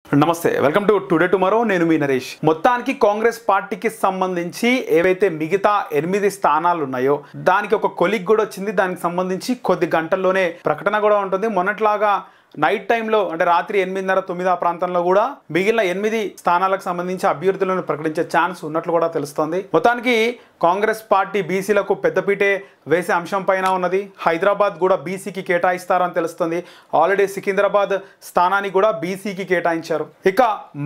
నమస్తే welcome to today tomorrow నేను మీ నరేష్ మొత్తానికి కాంగ్రెస్ పార్టీకి సంబంధించి ఏవైతే మిగతా 8 స్థానాలు ఉన్నాయో దానికి ఒక కొలిగ్ కూడా వచ్చింది దానికి సంబంధించి కొద్ది గంటల్లోనే ప్రకటన కూడా ఉంటుంది మొన్నట్లాగా నైట్ టైంలో అంటే రాత్రి 8:30 9 ఆ ప్రాంతంలో కూడా మిగిలిన 8 స్థానాలకు సంబంధించి అభ్యర్థులను ప్రకటించే ఛాన్స్ ఉన్నట్లు కూడా తెలుస్తోంది మొత్తానికి కాంగ్రెస్ పార్టీ బీసీలకు పెద్దపీటే వేసే అంశం పైన ఉన్నది హైదరాబాద్ కూడా బీసీకి కేటాయిస్తారని తెలుస్తుంది ఆల్రెడీ సికింద్రాబాద్ స్థానాన్ని కూడా బీసీకి కేటాయించారు ఇక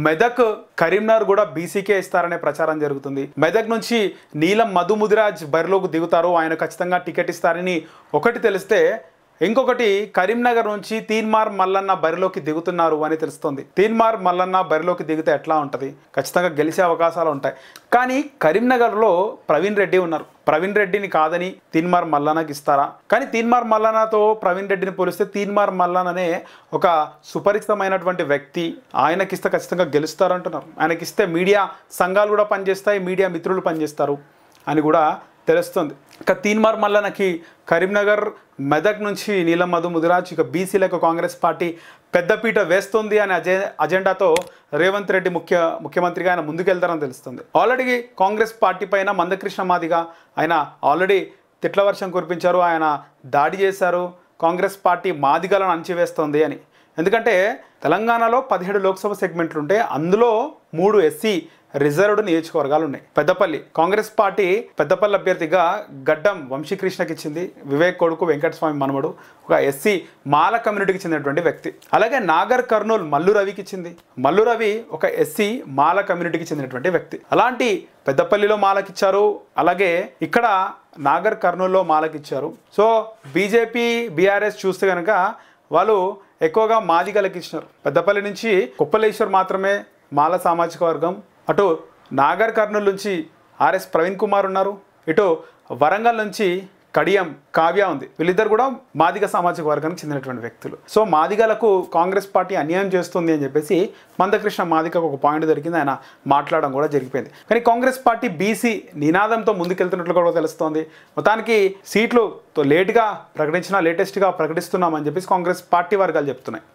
మెదక్ కరీంనగర్ కూడా బీసీకే ఇస్తారనే ప్రచారం జరుగుతుంది మెదక్ నుంచి నీలం మధు ముదిరాజ్ బరిలోకి దిగుతారు ఆయన ఖచ్చితంగా టికెట్ ఇస్తారని ఒకటి తెలిస్తే ఇంకొకటి కరీంనగర్ నుంచి తీన్మార్ మల్లన్న బరిలోకి దిగుతున్నారు అని తెలుస్తుంది తీన్మార్ మల్లన్న బరిలోకి దిగితే ఎట్లా ఉంటుంది ఖచ్చితంగా గెలిచే అవకాశాలు ఉంటాయి కానీ కరీంనగర్లో ప్రవీణ్ రెడ్డి ఉన్నారు ప్రవీణ్ రెడ్డిని కాదని తీన్మార్ మల్లన్నకి ఇస్తారా కానీ తీన్మార్ మల్లన్నతో ప్రవీణ్ రెడ్డిని పోలిస్తే తీన్మార్ మల్లన్ననే ఒక సుపరిచితమైనటువంటి వ్యక్తి ఆయనకిస్తే ఖచ్చితంగా గెలుస్తారంటున్నారు ఆయనకిస్తే మీడియా సంఘాలు కూడా పనిచేస్తాయి మీడియా మిత్రులు పనిచేస్తారు అని కూడా తెలుస్తుంది ఇక తీన్మార్ మల్లన్నకి కరీంనగర్ మెదక్ నుంచి నీలం మధు ముదిరాజ్ ఇక బీసీలకు కాంగ్రెస్ పార్టీ పెద్దపీట వేస్తుంది అనే అజెండాతో రేవంత్ రెడ్డి ముఖ్యమంత్రిగా ఆయన ముందుకెళ్తారని తెలుస్తుంది ఆల్రెడీ కాంగ్రెస్ పార్టీ పైన మందకృష్ణ మాదిగ ఆయన ఆల్రెడీ తిట్ల వర్షం కురిపించారు ఆయన దాడి చేశారు కాంగ్రెస్ పార్టీ మాదిగలను అణచివేస్తుంది అని ఎందుకంటే తెలంగాణలో 17 లోక్సభ సెగ్మెంట్లు ఉంటే అందులో 3 ఎస్సీ రిజర్వ్డ్ నియోజకవర్గాలు ఉన్నాయి పెద్దపల్లి కాంగ్రెస్ పార్టీ పెద్దపల్లి అభ్యర్థిగా గడ్డం వంశీకృష్ణకి ఇచ్చింది వివేక్ కొడుకు వెంకటస్వామి మనవడు ఒక ఎస్సీ మాల కమ్యూనిటీకి చెందినటువంటి వ్యక్తి అలాగే నాగర్ కర్నూల్ మల్లు రవికి ఇచ్చింది మల్లు రవి ఒక ఎస్సీ మాల కమ్యూనిటీకి చెందినటువంటి వ్యక్తి అలాంటి పెద్దపల్లిలో మాలకిచ్చారు అలాగే ఇక్కడ నాగర్ కర్నూల్లో మాలకిచ్చారు సో బీజేపీ బీఆర్ఎస్ చూస్తే కనుక వాళ్ళు ఎక్కువగా మాదిగలకి ఇచ్చినారు పెద్దపల్లి నుంచి కుప్పలేశ్వర్ మాత్రమే మాల సామాజిక వర్గం అటు నాగర్ కర్నూలు నుంచి ఆర్ఎస్ ప్రవీణ్ కుమార్ ఉన్నారు ఇటు వరంగల్ నుంచి కడియం కావ్య ఉంది వీళ్ళిద్దరు కూడా మాదిగ సామాజిక వర్గానికి చెందినటువంటి వ్యక్తులు సో మాదిగలకు కాంగ్రెస్ పార్టీ అన్యాయం చేస్తుంది అని చెప్పేసి మందకృష్ణ మాదిగకు ఒక పాయింట్ దొరికింది ఆయన మాట్లాడడం కూడా జరిగిపోయింది కానీ కాంగ్రెస్ పార్టీ బీసీ నినాదంతో ముందుకెళ్తున్నట్లు కూడా తెలుస్తోంది మొత్తానికి సీట్లు లేట్గా ప్రకటించినా లేటెస్ట్గా ప్రకటిస్తున్నామని చెప్పేసి కాంగ్రెస్ పార్టీ వర్గాలు చెప్తున్నాయి